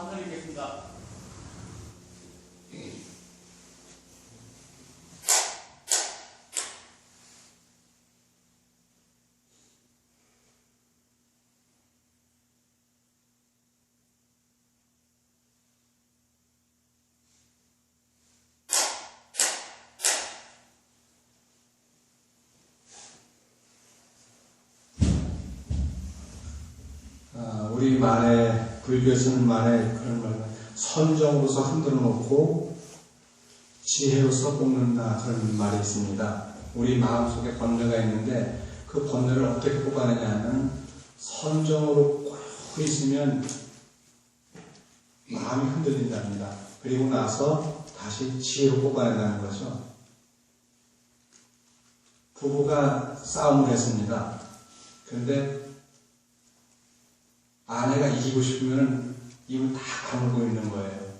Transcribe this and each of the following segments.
감사드리겠습니다. 우리 말에, 불교에 쓰는 말에 그런 말은 선정으로서 흔들어 놓고 지혜로서 뽑는다, 그런 말이 있습니다. 우리 마음속에 번뇌가 있는데 그 번뇌를 어떻게 뽑아내냐 하면 선정으로 꼭 있으면 마음이 흔들린답니다. 그리고 나서 다시 지혜로 뽑아낸다는 거죠. 부부가 싸움을 했습니다. 그런데 아내가 이기고 싶으면 입을 다 다물고 있는 거예요.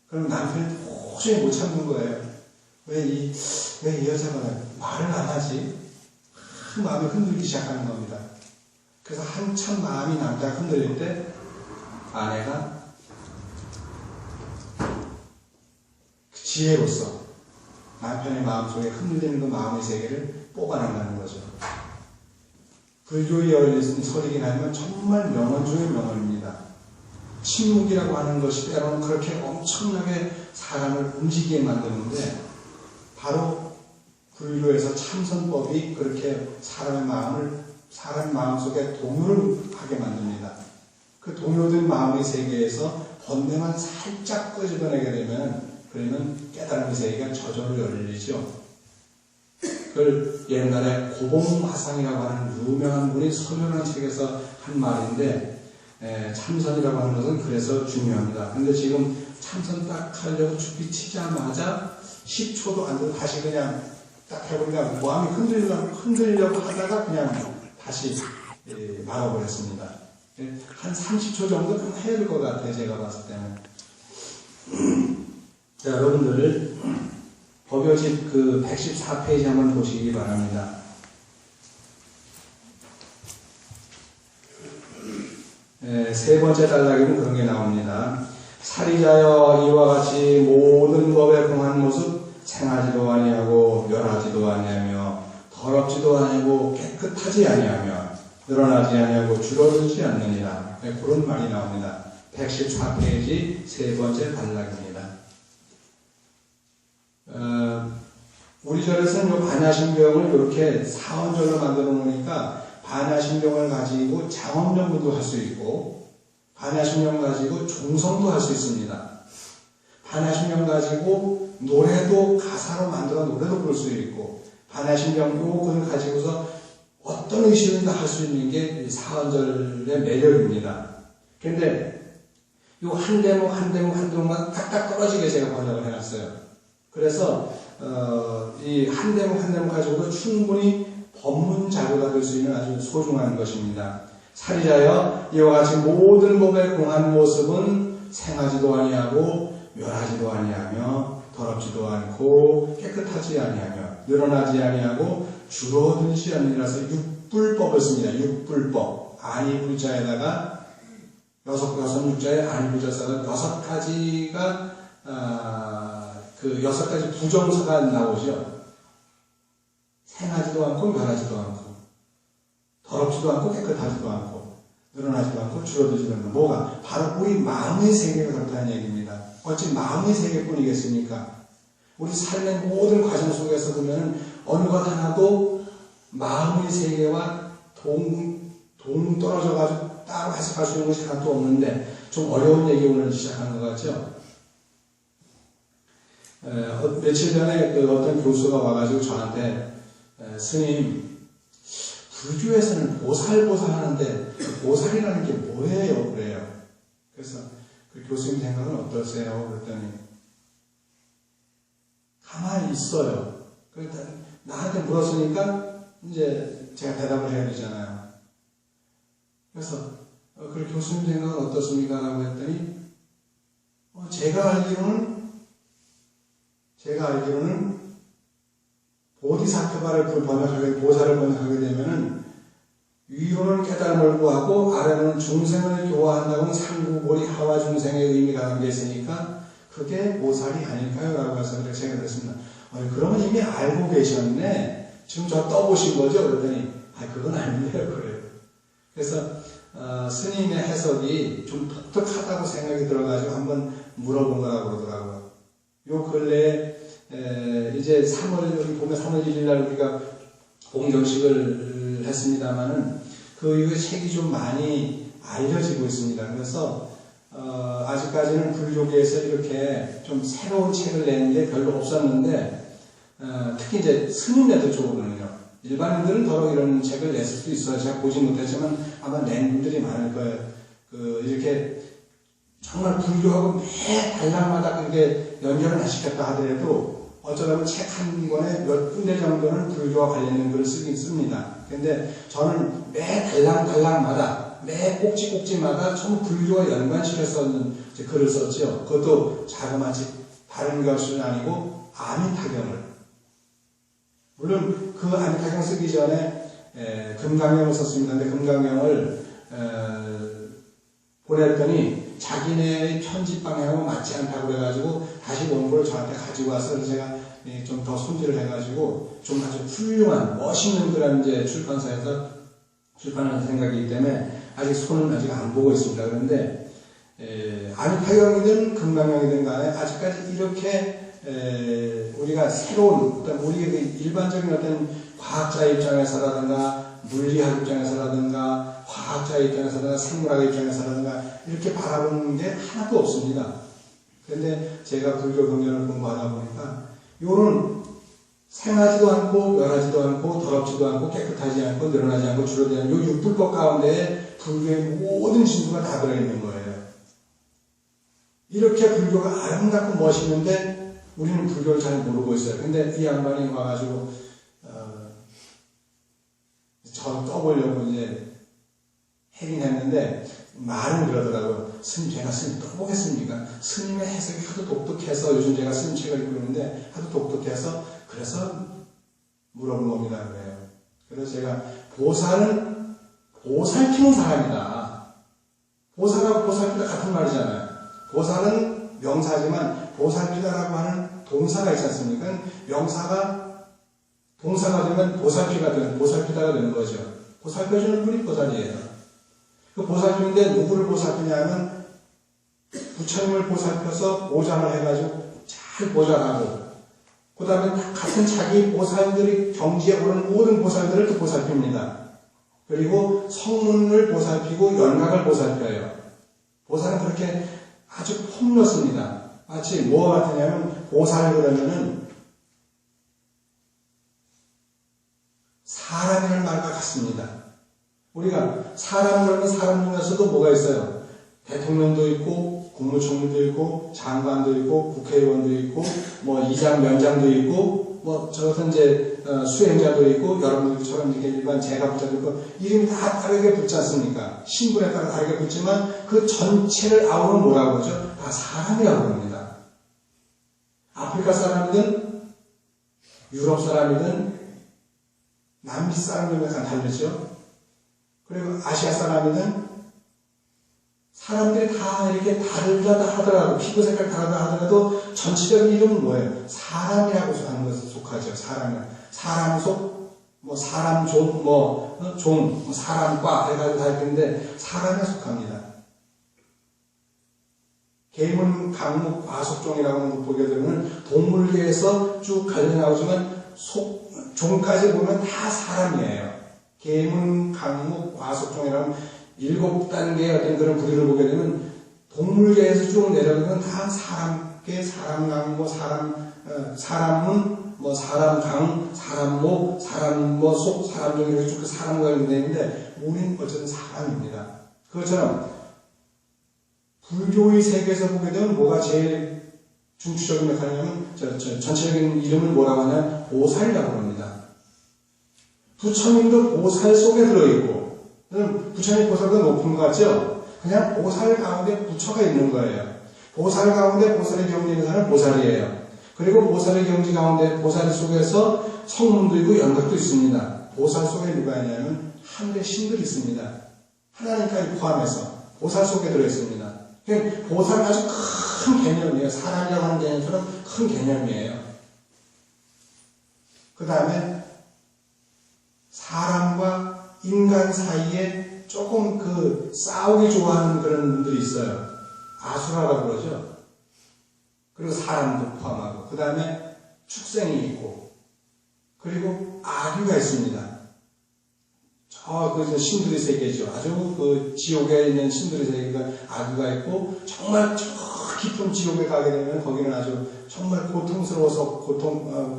그럼 남편이 도저히 못 참는 거예요. 왜 이 여자가 말을 안 하지? 마음이 흔들리기 시작하는 겁니다. 그래서 한참 마음이 남자가 흔들릴 때 아내가 그 지혜로서 남편의 마음속에 흔들리는 그 마음의 세계를 뽑아낸다는 거죠. 불교에 열린 설이긴 하지만 정말 명언 중의 명언입니다. 침묵이라고 하는 것이 때로는 그렇게 엄청나게 사람을 움직이게 만드는데 바로 불교에서 참선법이 그렇게 사람 마음속에 동요를 하게 만듭니다. 그 동요된 마음의 세계에서 번뇌만 살짝 끄집어내게 되면 그러면 깨달음의 세계가 저절로 열리죠. 그걸 옛날에 고봉화상이라고 하는 유명한 분이 소련한 책에서 한 말인데 참선이라고 하는 것은 그래서 중요합니다. 근데 지금 참선 딱 하려고 죽기 치자마자 10초도 안 되고 다시 그냥 딱 해보니까 마음이 흔들려고 하다가 그냥 다시 말아버렸습니다. 한 30초 정도 해야 될 것 같아요. 제가 봤을 때는. 자, 여러분들 법요집 그 114페이지 한번 보시기 바랍니다. 세 번째 단락에는 그런 게 나옵니다. 사리자여 이와 같이 모든 법에 공한 모습 생하지도 아니하고 멸하지도 아니하며 더럽지도 아니하고 깨끗하지 아니하며 늘어나지 아니하고 줄어들지 않느니라. 그런 말이 나옵니다. 114페이지 세 번째 단락입니다. 우리 절에서는 요 반야심경을 이렇게 사원절로 만들어 놓으니까 반야심경을 가지고 장엄정도 할 수 있고 반야심경 가지고 종성도 할 수 있습니다. 반야심경 가지고 노래도 가사로 만들어 노래도 부를 수 있고 반야심경 요걸 가지고서 어떤 의식을 할 수 있는 게 사원절의 매력입니다. 그런데 요 한 대목 한 대목만 딱딱 떨어지게 제가 번역을 해놨어요. 그래서 이 한 대목 한 대목 가지고도 충분히 법문 자료가 될 수 있는 아주 소중한 것입니다. 사리자여 이와 같이 모든 법에 공한 모습은 생하지도 아니하고 멸하지도 아니하며 더럽지도 않고 깨끗하지 아니하며 늘어나지 아니하고 줄어들지 않느니라서 육불법을 씁니다. 육불법. 아니 불자에다가 여섯 육자에 아니 불자 써서 여섯 가지가 그 여섯 가지 부정사가 나오죠. 생하지도 않고 멸하지도 않고 더럽지도 않고 깨끗하지도 않고 늘어나지도 않고 줄어들지도 않고 뭐가? 바로 우리 마음의 세계가 그렇다는 얘기입니다. 어찌 마음의 세계뿐이겠습니까? 우리 삶의 모든 과정 속에서 보면 어느 것 하나도 마음의 세계와 동떨어져가지고 따로 해석할 수 있는 것이 하나도 없는데 좀 어려운 얘기 오늘 시작한 것 같죠? 며칠 전에 어떤 교수가 와가지고 저한테 스님, 불교에서는 보살 하는데 보살이라는 게 뭐예요? 그래요. 그래서 그 교수님 생각은 어떠세요? 그랬더니 가만히 있어요. 그러니까 나한테 물었으니까 이제 제가 대답을 해야 되잖아요. 그래서 그 교수님 생각은 어떻습니까? 라고 했더니 제가 알기로는 보살을 번역하게 되면은 위로는 깨달음을 구하고 아래는 중생을 교화한다고는 상구보리 하와 중생의 의미가 담겨 있으니까 그게 보살이 아닐까요? 라고 해서 제가 그랬습니다. 그러면 이미 알고 계셨네. 지금 저 떠보신 거죠? 그랬더니 그건 아닌데요. 그래요. 그래서 스님의 해석이 좀 독특하다고 생각이 들어가지고 한번 물어본 거라고 그러더라고요. 요 근래에 이제 3월, 봄에 3월 1일 날 우리가 공정식을 했습니다만은 그 이후에 책이 좀 많이 알려지고 있습니다. 그래서 아직까지는 불교계에서 이렇게 좀 새로운 책을 내는 게 별로 없었는데 특히 이제 스님네들 쪽으로는요. 일반인들은 더러 이런 책을 냈을 수도 있어요. 제가 보지 못했지만 아마 낸 분들이 많을 거예요. 이렇게 정말 불교하고 매 단락마다 그렇게 연결을 하시겠다 하더라도 어쩌면 책 한 권에 몇 군데 정도는 불교와 관련된 글을 쓰긴 씁니다. 근데 저는 매 단락마다 매 꼭지마다 전부 불교와 연관시켜서 글을 썼죠. 그것도 자그마치 다른 것은 아니고 아미타경을. 물론 그 아미타경 쓰기 전에 금강경을 썼습니다. 근데 금강경을 보냈더니 자기네의 편집 방향하고 맞지 않다고 그래가지고 다시 원고를 저한테 가지고 와서 제가 좀 더 손질을 해가지고 좀 아주 훌륭한 멋있는 그런 이제 출판사에서 출판하는 생각이기 때문에 아직 손은 아직 안 보고 있습니다. 그런데 아미타경이든 금강경이든 간에 아직까지 이렇게 우리가 새로운 어떤 우리의 일반적인 어떤 과학자 입장에서라든가 물리학 입장에서라든가 화학자 입장에서라든가 생물학 입장에서라든가 이렇게 바라보는 게 하나도 없습니다. 그런데 제가 불교 경전을 공부하다 보니까 요런 생하지도 않고 멸하지도 않고 더럽지도 않고 깨끗하지 않고 늘어나지 않고 줄어들지 않고 요 육불법 가운데에 불교의 모든 진수가 다 들어있는 거예요. 이렇게 불교가 아름답고 멋있는데 우리는 불교를 잘 모르고 있어요. 근데 이 양반이 와가지고 저 떠보려고 이제 하긴 했는데 말은 그러더라고요. 스님, 제가 스님 떠보겠습니까? 스님의 해석이 하도 독특해서 요즘 제가 스님 책을 읽고 있는데 하도 독특해서 그래서 물어본 겁니다. 그래요. 그래서 제가 보살은 보살피는 사람이다. 보살하고 보살피다 같은 말이잖아요. 보살은 명사지만 보살피다라고 하는 동사가 있지 않습니까? 명사가 동사가 되면 보살피다가 되는 거죠. 보살펴주는 분이 보살이에요. 그 보살피는데 누구를 보살피냐면 부처님을 보살펴서 보장을 해가지고 잘 보장하고 그 다음에 같은 자기 보살들이 경지에 오른 모든 보살들을 또 보살핍니다. 그리고 성문을 보살피고 연각을 보살펴요. 보살은 그렇게 아주 폭넓습니다. 마치 뭐와 같으냐면 보살 그러면은 사람이라는 말과 같습니다. 우리가 사람 그러면 사람 중에서도 뭐가 있어요? 대통령도 있고 국무총리도 있고 장관도 있고 국회의원도 있고 뭐 이장 면장도 있고 뭐 저 같은 이제 수행자도 있고 여러분들처럼 이렇게 일반 제가 붙어도 있고 이름이 다 다르게 붙지 않습니까? 신분에 따라 다르게 붙지만 그 전체를 아우르는 뭐라고 그러죠? 다 사람이라고 합니다. 아프리카 사람이든 유럽 사람이든 남미 사람이든 약간 다르죠? 그리고 아시아 사람이든 사람들이 다 이렇게 다르다 하더라도 피부 색깔 다르다 하더라도 전체적인 이름은 뭐예요? 사람이라고 하는 것에 속하죠. 사람 속, 뭐 사람 종, 종, 사람과 해가지고 다 있는데 사람에 속합니다. 계문, 강목, 과속종이라고 하는 거 보게 되면 동물계에서 쭉 갈려 나오지만 종까지 보면 다 사람이에요. 계문, 강목, 과속종이라는 7단계의 어떤 그런 부류를 보게 되면 동물계에서 쭉 내려가면 다 사람계, 사람강, 사람문, 사람강, 사람목, 사람속, 사람종 이렇게 쭉 사람과 연결되어 있는데 우리는 어쨌든 사람입니다. 그것처럼 불교의 세계에서 보게 되면 뭐가 제일 중추적인 역할이냐면 전체적인 이름을 뭐라고 하냐면 보살이라고 합니다. 부처님도 보살 속에 들어있고 부처님 보살보다 높은 것 같죠? 그냥 보살 가운데 부처가 있는 거예요. 보살 가운데 보살의 경지 있는 사람은 보살이에요. 그리고 보살의 경지 가운데 보살 속에서 성문도 있고 연각도 있습니다. 보살 속에 누가 있냐면 하늘의 신들이 있습니다. 하나님까지 포함해서 보살 속에 들어있습니다. 그러니까 보살은 아주 큰 개념이에요. 사람이라고 하는 개념처럼 큰 개념이에요. 그 다음에 사람과 인간 사이에 조금 싸우기 좋아하는 그런 분들이 있어요. 아수라라고 그러죠. 그리고 사람도 포함하고, 그 다음에 축생이 있고, 그리고 아귀가 있습니다. 신들의 세계죠. 아주 지옥에 있는 신들의 세계가 아귀가 있고, 정말 저 깊은 지옥에 가게 되면 거기는 아주 정말 고통스러워서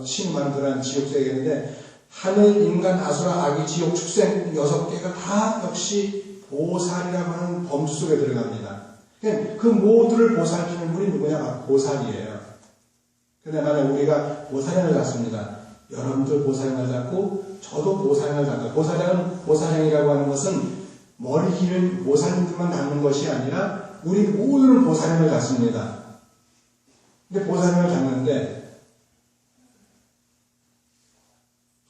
신음하는 그런 지옥 세계인데, 하늘, 인간, 아수라, 아귀, 지옥, 축생 6개가 다 역시 보살이라고 하는 범주 속에 들어갑니다. 그 모두를 보살피는 분이 누구냐? 보살이에요. 근데 만약 우리가 보살행을 잡습니다. 여러분들 보살행을 잡고 저도 보살행을 잡고, 보살행이라고 하는 것은 머리 기른 보살님들만 닦는 것이 아니라 우리 모두는 보살행을 잡습니다. 근데 보살행을 잡는데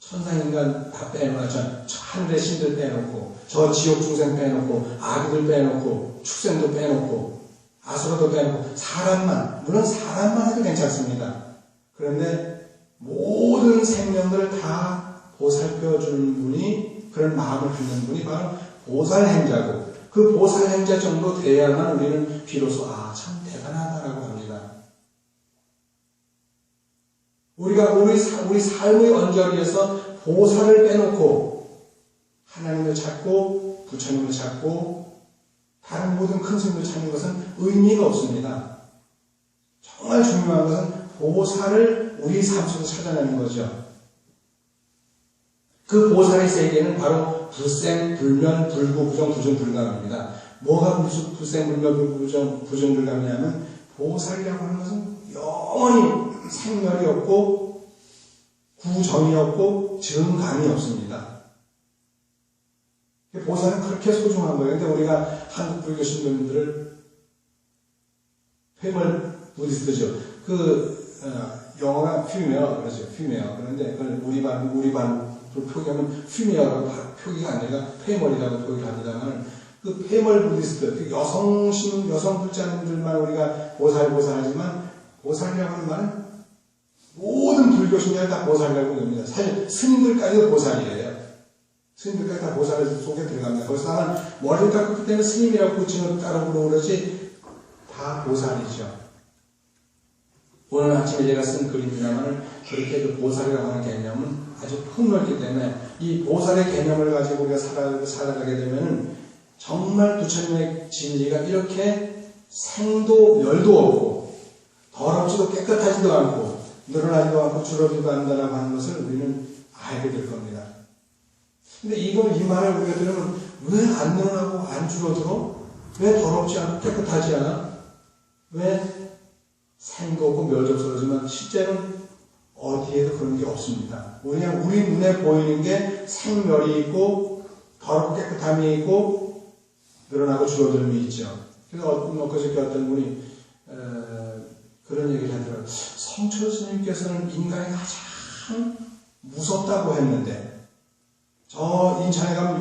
천상인간 다 빼놓고, 하늘의 신들 빼놓고, 저 지옥 중생 빼놓고, 아기들 빼놓고, 축생도 빼놓고, 아수라도 빼놓고, 사람만, 물론 사람만 해도 괜찮습니다. 그런데 모든 생명들을 다 보살펴주는 분이, 그런 마음을 갖는 분이 바로 보살행자고, 그 보살행자 정도 돼야만 우리는 비로소 참 대단하다라고 합니다. 우리가 우리 삶의 언저리에서 보살을 빼놓고 하나님을 찾고 부처님을 찾고 다른 모든 큰 스님을 찾는 것은 의미가 없습니다. 정말 중요한 것은 보살을 우리 삶 속에서 찾아내는 거죠. 그 보살의 세계는 바로 불생, 불면, 불구, 부정, 부정, 불감입니다. 뭐가 불생, 불면, 불구, 부정, 부정, 불감이냐면 보살이라고 하는 것은 영원히 생멸이 없고 구정이 없고 증감이 없습니다. 보살은 그렇게 소중한 거예요. 근데 우리가 한국 불교 신도님들을 페멀 부디스트죠. 영어가 퓨메어 그러죠. 퓨메어. 그런데 그걸 우리 반 표기하면 퓨메어라고 표기가 아니라 페멀이라고 표기를 합니다만, 그 페멀 부디스트, 여성 불자님들만 우리가 보살하지만, 보살이라고 하는 말은 모든 불교 신자를 다 보살이라고 합니다. 사실 스님들까지도 보살이에요. 스님들까지 다 보살 속에 들어갑니다. 거기서 머리를 깎았기 때문에 스님이라고 부칭을 따로 부르고 그러지, 다 보살이죠. 오늘 아침에 제가 쓴 글입니다만, 그렇게 그 보살이라고 하는 개념은 아주 폭넓기 때문에, 이 보살의 개념을 가지고 우리가 살아가게 되면 정말 부처님의 진리가 이렇게 생도 멸도 없고 더럽지도 깨끗하지도 않고 늘어나지도 않고 줄어들지도 않는다라고 하는 것을 우리는 알게 될 겁니다. 근데 이 말을 우리가 들으면 왜 안 늘어나고 안 줄어들어? 왜 더럽지 않고 깨끗하지 않아? 왜 생도 없고 멸도 없어지만 실제로는 어디에도 그런 게 없습니다. 그냥 우리 눈에 보이는 게 생멸이 있고 더럽고 깨끗함이 있고 늘어나고 줄어들음이 있죠. 그래서 그저께 어떤 분이 그런 얘기를 하더라고요. 성철 스님께서는 인간이 가장 무섭다고 했는데, 저 인천에 가면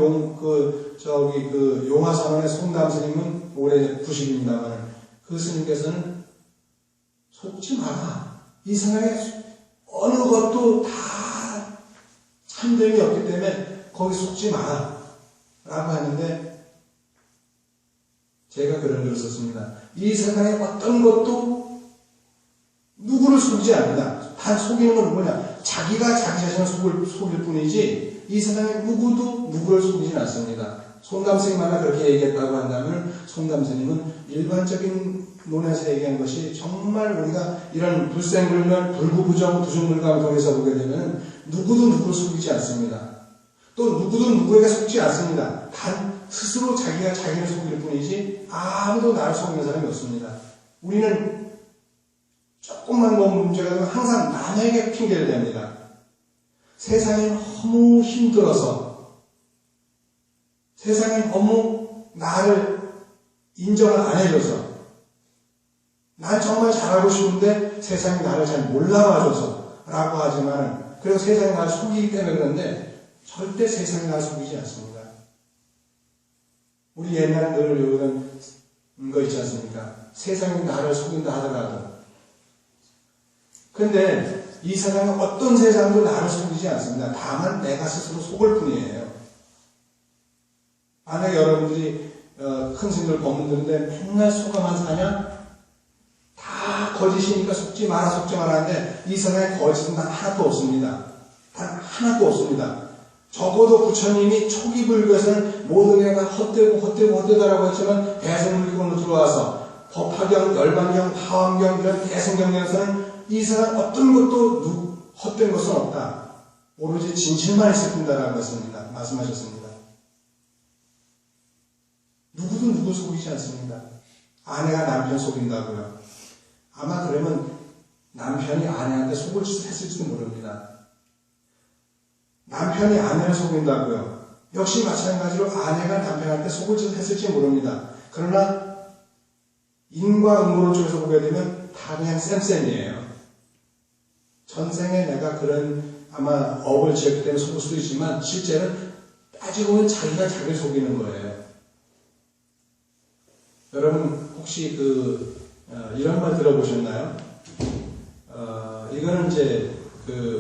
용화산원의 송담 스님은 올해 90입니다만, 그 스님께서는 속지 마라. 이 세상에 어느 것도 다 참됨이 없기 때문에 거기 속지 마라. 라고 하는데, 제가 그런 글을 썼습니다. 이 세상에 어떤 것도 누구를 속이지 않는다. 단 속이는 건 뭐냐? 자기가 자기 자신을 속일 뿐이지, 이 세상에 누구도 누구를 속이진 않습니다. 송담스님 하나 그렇게 얘기했다고 한다면, 송담스님은 일반적인 논에서 얘기한 것이 정말 우리가 이런 불생불멸, 불구부정, 부중불감을 통해서 보게 되면 누구도 누구를 속이지 않습니다. 또 누구도 누구에게 속지 않습니다. 단 스스로 자기가 자기를 속일 뿐이지 아무도 나를 속이는 사람이 없습니다. 우리는 조금만 문제가 되면 항상 남에게 핑계를 댑니다. 세상이 너무 힘들어서, 세상이 너무 나를 인정을 안 해줘서, 난 정말 잘하고 싶은데 세상이 나를 잘 몰라봐줘서 라고 하지만, 그리고 세상이 나를 속이기 때문에 그런데 절대 세상이 나를 속이지 않습니다. 우리 옛날에 늘 이런 거 있지 않습니까? 세상이 나를 속인다 하더라도. 근데 이 세상은 어떤 세상도 나를 속이지 않습니다. 다만 내가 스스로 속을 뿐이에요. 만약에 여러분들이 큰 스님들 법문들인데 맨날 속아만 사냐? 다 거짓이니까 속지 마라 속지 마라 하는데 이 세상에 거짓은 단 하나도 없습니다. 단 하나도 없습니다. 적어도 부처님이 초기 불교에서는 모든 게 다 헛되다라고 했지만 대승불교로 들어와서 법화경, 열반경, 화엄경 이런 대승경에서는 이 세상 어떤 것도 헛된 것은 없다. 오로지 진실만 있을 뿐이다라고 했습니다. 말씀하셨습니다. 누구도 누구 속이지 않습니다. 아내가 남편 속인다고요. 아마 그러면 남편이 아내한테 속을 짓을 했을지도 모릅니다. 남편이 아내를 속인다고요. 역시 마찬가지로 아내가 남편한테 속을 짓을 했을지 모릅니다. 그러나 인과 음모론 쪽에서 보게 되면 다 그냥 쌤쌤이에요. 전생에 내가 그런 아마 업을 지었기 때문에 속을 수도 있지만 실제는 따지고 보면 자기가 자기를 속이는 거예요. 여러분 혹시 이런 말 들어보셨나요? 이거는 이제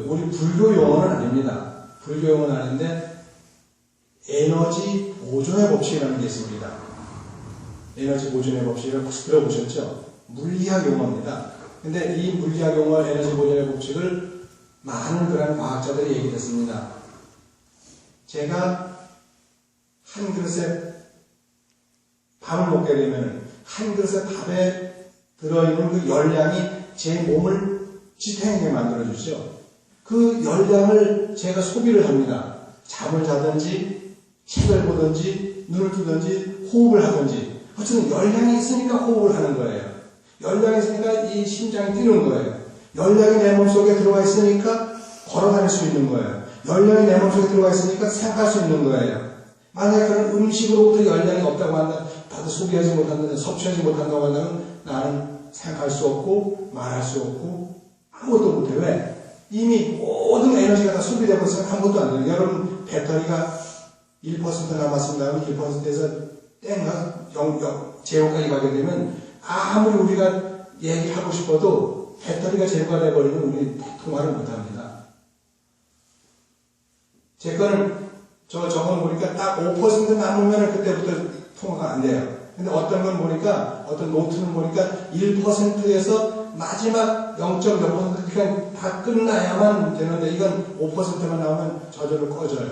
우리 불교 용어는 아닙니다. 불교 용어는 아닌데 에너지 보존의 법칙이라는 게 있습니다. 에너지 보존의 법칙을 혹시 들어보셨죠? 물리학 용어입니다. 근데 이 물리학 용어 에너지 보존의 법칙을 많은 그런 과학자들이 얘기했습니다. 제가 한 그릇에 밥을 먹게 되면 한 그릇의 밥에 들어있는 그 열량이 제 몸을 지탱하게 만들어주죠. 그 열량을 제가 소비를 합니다. 잠을 자든지 책을 보든지 눈을 뜨든지 호흡을 하든지 어쨌든 열량이 있으니까 호흡을 하는 거예요. 열량이 있으니까 이 심장이 뛰는 거예요. 열량이 내 몸속에 들어가 있으니까 걸어다닐 수 있는 거예요. 열량이 내 몸속에 들어가 있으니까 생각할 수 있는 거예요. 만약에 그런 음식으로부터 열량이 없다고 한다, 다들 소비하지 못한다, 섭취하지 못한다고 한다면 나는 생각할 수 없고 말할 수 없고 아무것도 못해. 왜? 이미 모든 에너지가 다 소비되고 있으면 아무것도 안 돼요. 여러분 배터리가 1% 남았습니다 하면 1%에서 땡 제로까지 가게 되면 아무리 우리가 얘기하고 싶어도 배터리가 제로가 돼버리면 우리 통화를 못합니다. 제 거는 저건 보니까 딱 5% 남으면 그때부터 통화가 안 돼요. 근데 어떤 건 보니까, 어떤 노트는 보니까 1%에서 마지막 0.몇 %, 그냥 다 끝나야만 되는데, 이건 5%만 나오면 저절로 꺼져요.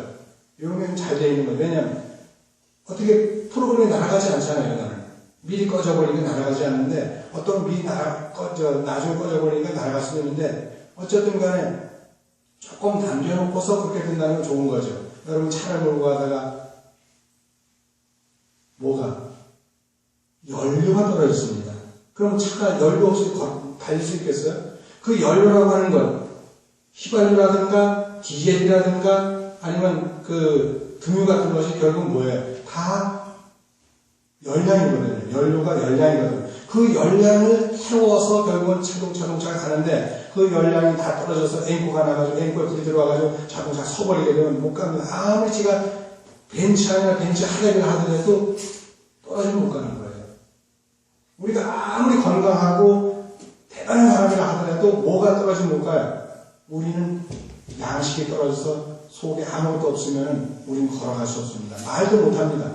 이런 게 잘 되어 있는 거예요. 왜냐면, 어떻게 프로그램이 날아가지 않잖아요, 이거는. 미리 꺼져버리니까 날아가지 않는데, 어떤 미리 나중에 꺼져버리니까 날아갈 수도 있는데, 어쨌든 간에 조금 남겨놓고서 그렇게 된다는 건 좋은 거죠. 여러분 차를 몰고 가다가, 뭐가? 연료가 떨어졌습니다. 그럼 차가 연료 없이 달릴 수 있겠어요? 그 연료라고 하는 건 휘발유라든가 디젤이라든가 아니면 그 등유 같은 것이 결국 뭐예요? 다 열량이거든요. 연료가 열량이거든요. 그 열량을 태워서 결국은 자동차가 가는데 그 열량이 다 떨어져서 앵코가 나가지고 앵코에 불이 들어와가지고 자동차 서버리게 되면 못 갑니다. 아무리 제가 벤츠 아니라 벤츠 하대를 하더라도 떨어지면 못 가는 거예요. 우리가 아무리 건강하고 대단한 사람이라 하더라도 뭐가 떨어지면 못 가요. 우리는 양식이 떨어져서 속에 아무것도 없으면 우리는 걸어갈 수 없습니다. 말도 못합니다.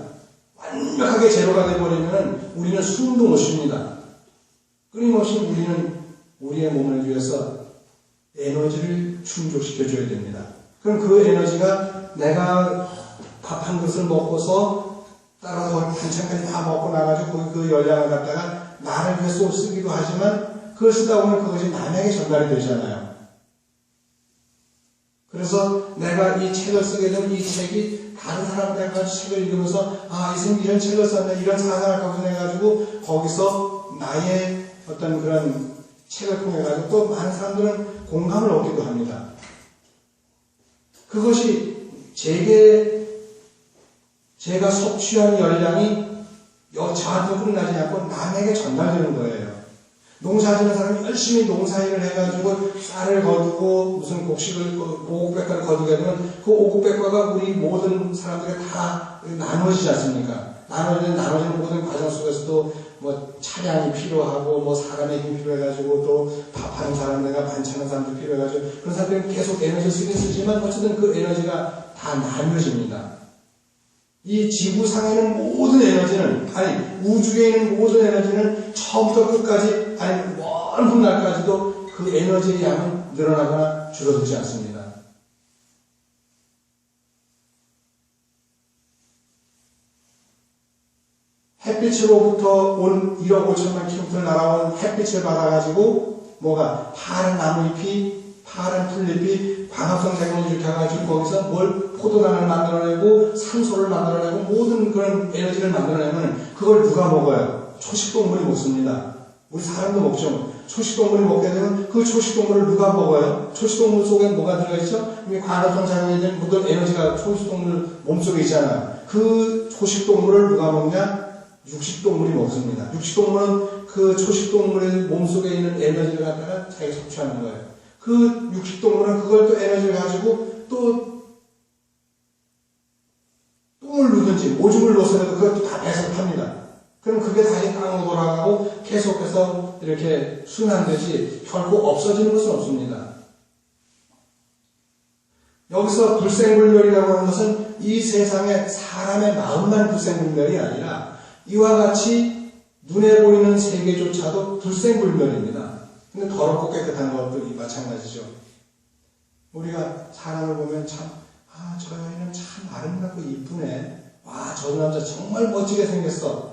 완벽하게 제로가 되어버리면 우리는 숨도 못 쉽니다. 끊임없이 우리는 우리의 몸을 위해서 에너지를 충족시켜줘야 됩니다. 그럼 그 에너지가 내가 밥 한 그릇을 먹고서 따라서 반찬까지 다 먹고 나가지고 그 열량을 갖다가 나를 위해서 쓰기도 하지만 그걸 쓰다 보면 그것이 남에게 전달이 되잖아요. 그래서 내가 이 책을 쓰게 되면 이 책이 다른 사람들 가지고 책을 읽으면서 이 선생님 이런 책을 썼네 이런 사상을 갖고 해가지고 거기서 나의 어떤 그런 책을 통해 가지고 또 많은 사람들은 공감을 얻기도 합니다. 그것이 제가 섭취한 열량이 저한테 끝나지 않고 남에게 전달되는 거예요. 농사지는 사람이 열심히 농사일을 해가지고 쌀을 거두고 무슨 곡식을, 오곡백과를 거두게 되면 그 오곡백과가 우리 모든 사람들에게 다 나눠지지 않습니까? 나눠지는 모든 과정 속에서도 뭐 차량이 필요하고 뭐 사람의 힘이 필요해가지고 또 밥하는 사람들과 반찬하는 사람도 필요해가지고 그런 사람들은 계속 에너지를 쓰긴 쓰지만 어쨌든 그 에너지가 다 나눠집니다. 이 지구상에는 모든 에너지는, 아니 우주에 있는 모든 에너지는 처음부터 끝까지, 아니 먼 훗날까지도 그 에너지의 양은 늘어나거나 줄어들지 않습니다. 햇빛으로부터 온 1억 5천만 킬로미터를 날아온 햇빛을 받아가지고 뭐가 파란 나무잎이, 파란 풀잎이 광합성 작용을 일으켜가지고 거기서 뭘 포도당을 만들어내고 산소를 만들어내고 모든 그런 에너지를 만들어내면 그걸 누가 먹어요? 초식동물이 먹습니다. 우리 사람도 먹죠. 초식동물이 먹게 되면 그 초식동물을 누가 먹어요? 초식동물 속에 뭐가 들어있죠? 이미 광합성 작용에 대한 모든 에너지가 초식동물 몸속에 있잖아요. 그 초식동물을 누가 먹냐? 육식동물이 먹습니다. 육식동물은 그 초식동물의 몸속에 있는 에너지를 갖다가 자기가 섭취하는 거예요. 그 육식동물은 그걸 또 에너지를 가지고 또 똥을 누든지 오줌을 놓으더라도 그것도 다 배설을 합니다. 그럼 그게 다시 땅으로 돌아가고 계속해서 이렇게 순환되지 결코 없어지는 것은 없습니다. 여기서 불생불멸이라고 하는 것은 이 세상에 사람의 마음만 불생불멸이 아니라 이와 같이 눈에 보이는 세계조차도 불생불멸입니다. 근데 더럽고 깨끗한 것도 마찬가지죠. 우리가 사람을 보면 참, 저 여인은 참 아름답고 이쁘네. 와, 저 남자 정말 멋지게 생겼어.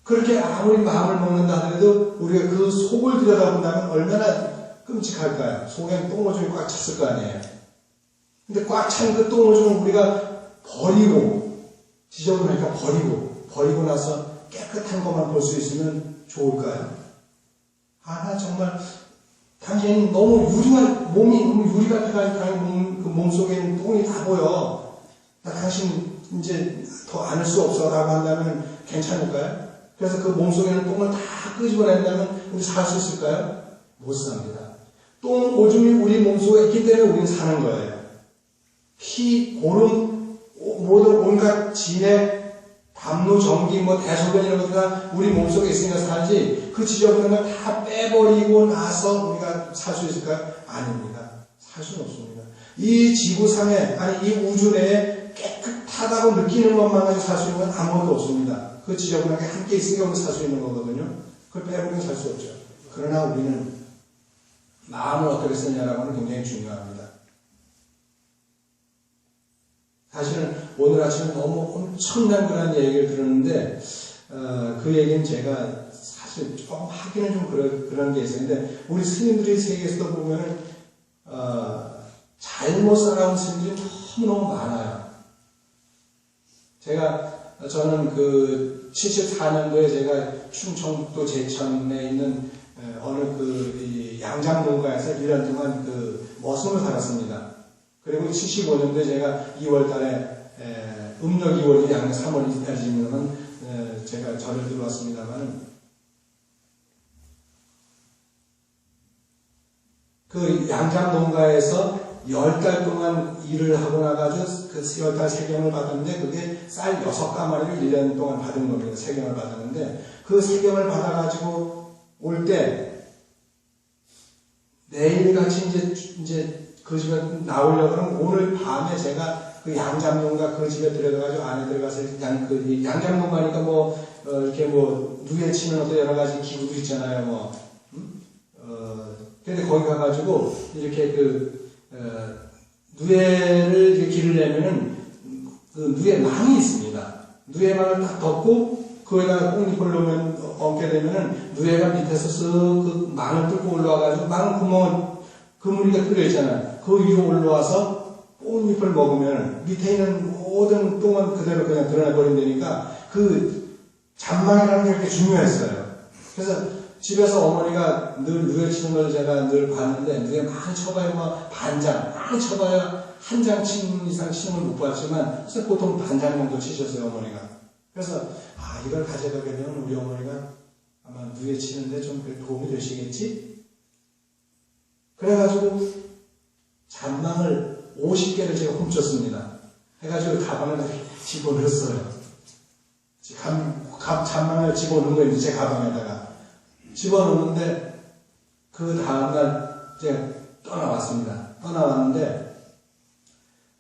그렇게 아무리 마음을 먹는다 하더라도 우리가 그 속을 들여다본다면 얼마나 끔찍할까요? 속엔 똥오줌이 꽉 찼을 거 아니에요. 근데 꽉 찬 그 똥오줌을 우리가 버리고, 지저분하니까 버리고 나서 깨끗한 것만 볼 수 있으면 좋을까요? 나 정말, 당신 너무 몸이 너무 유리 같아가지고 그 몸속에 있는 똥이 다 보여. 나 당신 이제 더 안을 수 없어. 라고 한다면 괜찮을까요? 그래서 그 몸속에 있는 똥을 다 끄집어낸다면 우리 살 수 있을까요? 못 삽니다. 똥, 오줌이 우리 몸속에 있기 때문에 우리는 사는 거예요. 피, 고름, 모든 온갖 진액, 담로, 전기, 대소변 이런 것들이 우리 몸속에 있으니까 살지 그 지저분한 걸 다 빼버리고 나서 우리가 살 수 있을까요? 아닙니다. 살 수는 없습니다. 이 지구상에, 아니 이 우주 내에 깨끗하다고 느끼는 것만 가지고 살 수 있는 건 아무것도 없습니다. 그 지저분한 게 함께 있으니까 우리 살 수 있는 거거든요. 그걸 빼버리면 살 수 없죠. 그러나 우리는 마음을 어떻게 쓰느냐라고 하는 굉장히 중요합니다. 사실은 오늘 아침에 너무 엄청난 그런 얘기를 들었는데 그 얘기는 제가 사실 조금 하기는 좀 그런 게 있었는데 우리 스님들의 세계에서도 보면은 잘못 살아온 스님들이 너무너무 많아요. 저는 그 74년도에 제가 충청도 제천에 있는 어느 이 양장농가에서 1년 동안 그 머슴을 살았습니다. 그리고 75년도에 제가 2월 달에, 음력 2월이 양력 3월이지만은, 제가 절을 들어왔습니다만은, 그 양장 농가에서 10달 동안 일을 하고 나가지고 그 10달 세경을 받았는데, 그게 쌀 6가마리를 1년 동안 받은 겁니다. 세경을 받았는데, 그 세경을 받아가지고 올 때, 내일같이 이제 그 집에 나오려고 하면 오늘 밤에 제가 그 양장농가 그 집에 들어가가지고 안에 들어가서 양장농가니까 이렇게 누에 치는 어떤 여러 가지 기구도 있잖아요, 근데 거기 가가지고 이렇게 누에를 이렇게 기르려면은 그 누에망이 있습니다. 누에망을 딱 덮고 거기다가 꽁잎을 넣으면, 얹게 되면은 누에가 밑에서 쓱 그 망을 뚫고 올라와가지고 망 구멍은 그물이가 뚫려있잖아요. 그 위로 올라와서 뽕잎을 먹으면 밑에 있는 모든 똥은 그대로 그냥 드러내버린다니까 그 잔망이라는 게 이렇게 중요했어요. 그래서 집에서 어머니가 늘 누에 치는 걸 제가 늘 봤는데 누에 많이 쳐봐야 반장, 많이 쳐봐야 한 장 치는 이상 치는 걸 못 봤지만 그래서 보통 반장 정도 치셨어요, 어머니가. 그래서 이걸 가져가게 되면 우리 어머니가 아마 누에 치는데 좀 도움이 되시겠지? 그래가지고 잔망을 50개를 제가 훔쳤습니다. 해가지고 가방을 집어넣었어요. 잔망을 집어넣은 거예요. 제 가방에다가. 집어넣는데 그 다음날 제가 떠나왔습니다. 떠나왔는데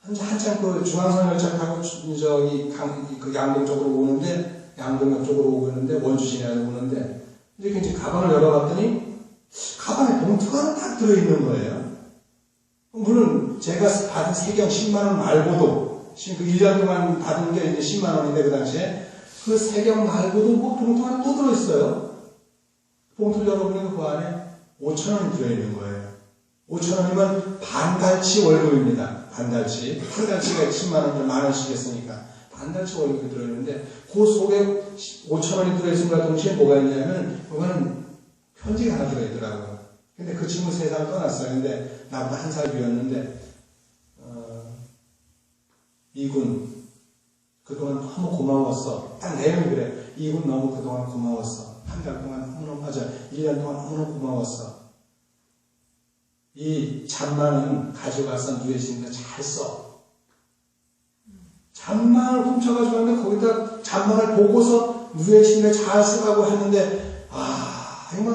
한참 그 중앙선 열차 타고 저기 그 양동 쪽으로 오는데 양동역 쪽으로 오고 있는데 원주 지나서 오는데 이렇게 이제 가방을 열어봤더니 가방에 봉투가 딱 들어있는 거예요. 물론 제가 받은 세경 10만원 말고도 그 1년 동안 받은 게 이제 10만원인데 그 당시에 그 세경 말고도 뭐 봉투가 또 들어있어요. 봉투를 열어보니까 그 안에 5,000원이 들어있는 거예요. 5,000원이면 반달치 월급입니다. 반달치. 한 달치가 10만원, 만원씩 했으니까. 반달치 월급이 들어있는데, 그 속에 5,000원이 들어있음과 동시에 뭐가 있냐면, 그거는 편지가 하나 들어있더라고요. 근데 그 친구 세상을 떠났어요. 근데 나보다 한 살 위였는데, 이군, 그동안 너무 고마웠어. 딱 내용이 그래. 이군 너무 그동안 고마웠어. 한 달 동안 너무너무, 맞아. 1년 동안 너무너무 고마웠어. 이 잔망은 가져가서 누에 지는데 잘 써. 잔망을 훔쳐가지고 왔는데 거기다 잔망을 보고서 누에 지는데 잘 쓰라고 했는데,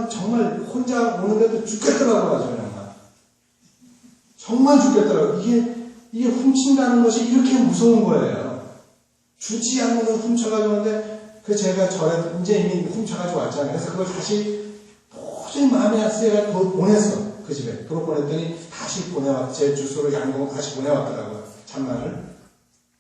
정말 혼자 오는데도 죽겠더라고요, 아주 정말. 정말 죽겠더라고요. 이게 훔친다는 것이 이렇게 무서운 거예요. 주지 않는 걸 훔쳐가지고 왔는데, 제가 절에 이제 이미 훔쳐가지고 왔잖아요. 그래서 그걸 다시 도저히 마음에 안 쓰여가 보냈어. 그 집에. 그걸 보냈더니 다시 제 주소로 양동을 다시 보내왔더라고요. 잔망을.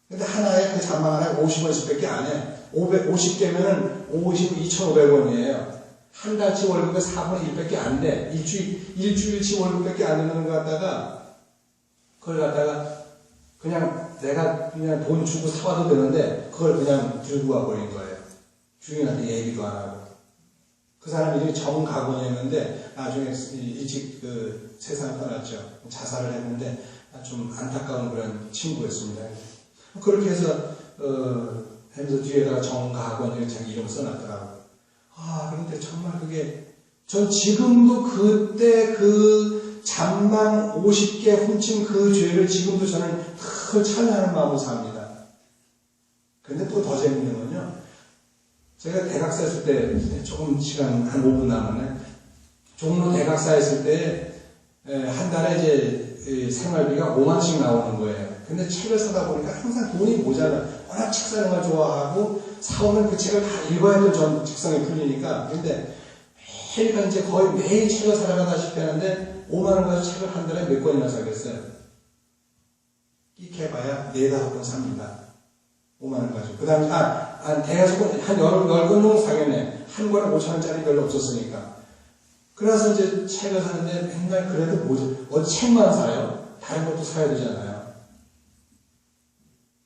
근데 하나에 그 잔망 하나에 50원씩 밖에 안 해. 50개면은 2,500원이에요. 한 달치 월급에 4분의 1밖에 안 돼. 일주일치 월급밖에 안 되는 거 갖다가, 그걸 갖다가 그냥 내가 그냥 돈 주고 사와도 되는데, 그걸 그냥 들고 와버린 거예요. 주인한테 얘기도 안 하고. 그 사람 이름이 정가곤이었는데, 나중에 일찍 세상을 떠났죠. 자살을 했는데, 좀 안타까운 그런 친구였습니다. 그렇게 해서, 하면서 뒤에다가 정가곤, 자기 이름 써놨더라고요. 그런데 정말 그게, 전 지금도 그때 그 잔망 50개 훔친 그 죄를 지금도 저는 늘 찬양하는 마음으로 삽니다. 근데 또 더 재밌는 건요, 제가 대각사 했을 때, 조금 시간 한 5분 남았네. 종로 대각사 했을 때, 한 달에 이제 생활비가 5만씩 나오는 거예요. 근데 책을 사다 보니까 항상 돈이 모자라. 워낙 책 사는 걸 좋아하고, 사오면 그 책을 다 읽어야 전 직성이 풀리니까. 근데 매일 이제 거의 매일 책을 살아가다시피 하는데, 5만원 가지고 책을 한 달에 몇 권이나 사겠어요? 끼켜봐야 4-5권 삽니다. 5만원 가지고. 그 다음에, 대여섯 한 10권 정도 사겠네. 한 권에 5,000원짜리 별로 없었으니까. 그래서 이제 책을 사는데 맨날 그래도 책만 사요? 다른 것도 사야 되잖아요.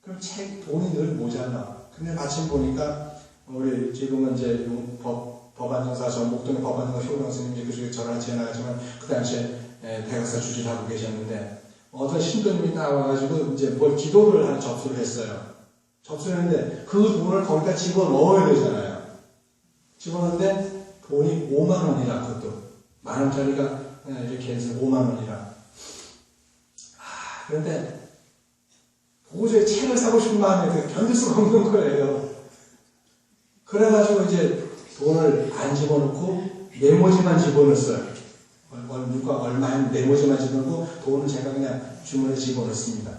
그럼 돈이 늘 모자라. 근데 마침 보니까, 우리 지금은 이제 법안정사, 목동의 법안정사 효령 스님이 그중에 저랑 지나가지만, 그 당시에 대각사 주지를 하고 계셨는데, 어떤 신도님이 나와가지고 이제 뭘 기도를 하는 접수를 했어요. 접수를 했는데 그 돈을 거기다 집어넣어야 되잖아요. 집어넣는데 돈이 5만원이라, 그것도. 만원짜리가 이렇게 해서 5만원이라. 그런데 도저히 책을 사고 싶은 마음에 견딜 수가 없는 거예요. 그래가지고 이제 돈을 안 집어넣고 메모지만 집어넣었어요. 누가 얼마인 메모지만 집어넣고 돈은 제가 그냥 주머니에 집어넣습니다.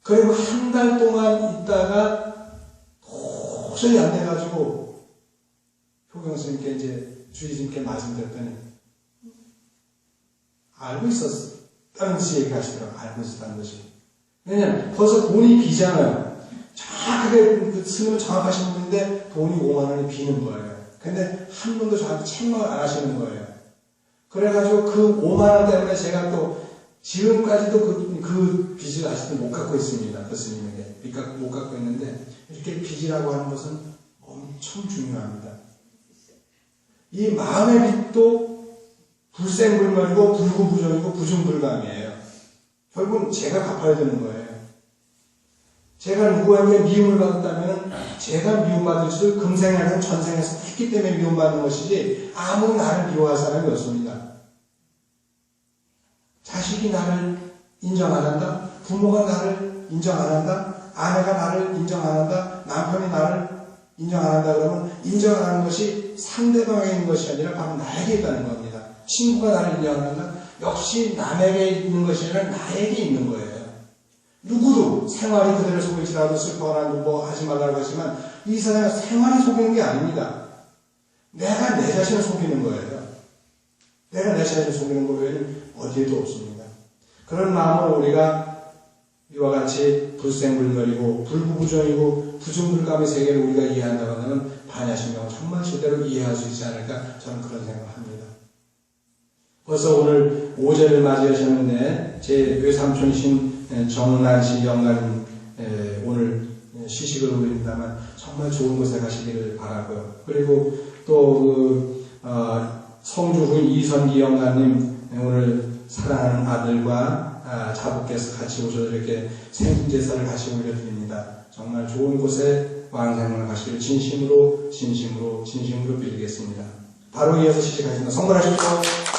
그리고 한 달 동안 있다가 도저히 안 돼가지고 효경 스님께 이제 주의스님께 말씀드렸더니 알고 있었다는 듯이 얘기하시더라고요. 알고 있었다는 것이. 왜냐면 벌써 돈이 비잖아요. 정확하게 그 스님은 정확하신 분인데 돈이 5만원이 비는 거예요. 근데 한 번도 저한테 책망을 안 하시는 거예요. 그래가지고 그 5만원 때문에 제가 또 지금까지도 그 빚을 아직도 못 갚고 있습니다. 그 스님에게. 못 갚고 있는데, 이렇게 빚이라고 하는 것은 엄청 중요합니다. 이 마음의 빚도 불생불멸이고 불구부정이고 부중불감이에요. 결국은 제가 갚아야 되는 거예요. 제가 누구에게 미움을 받았다면 제가 미움받을 줄 금생에는 전생에서 했기 때문에 미움받는 것이지 아무 나를 미워할 사람이 없습니다. 자식이 나를 인정 안 한다? 부모가 나를 인정 안 한다? 아내가 나를 인정 안 한다? 남편이 나를 인정 안 한다 그러면 인정 안 하는 것이 상대방에 있는 것이 아니라 바로 나에게 있다는 겁니다. 친구가 나를 인정 안 한다? 역시 남에게 있는 것이 아니라 나에게 있는 거예요. 누구도 생활이 그대로 속일지라도 슬퍼하나 뭐 하지 말라고 하지만 이 세상에 생활이 속이는 게 아닙니다. 내가 내 자신을 속이는 거예요. 내가 내 자신을 속이는 것 외에는 어디에도 없습니다. 그런 마음으로 우리가 이와 같이 불생불멸이고 불구부정이고 부중불감의 세계를 우리가 이해한다고 하면 반야신경을 정말 제대로 이해할 수 있지 않을까 저는 그런 생각을 합니다. 벌써 오늘 5절을 맞이하셨는데 제 외삼촌이신 정난씨 영가님 오늘 시식을 올립니다만 정말 좋은 곳에 가시기를 바라고요. 그리고 또 성주군 이선기 영가님 오늘 사랑하는 아들과 자부께서 같이 오셔서 이렇게 생제사를 같이 올려드립니다. 정말 좋은 곳에 왕생을 가시기를 진심으로 빌리겠습니다. 바로 이어서 시식하겠습니다. 성불하십시오.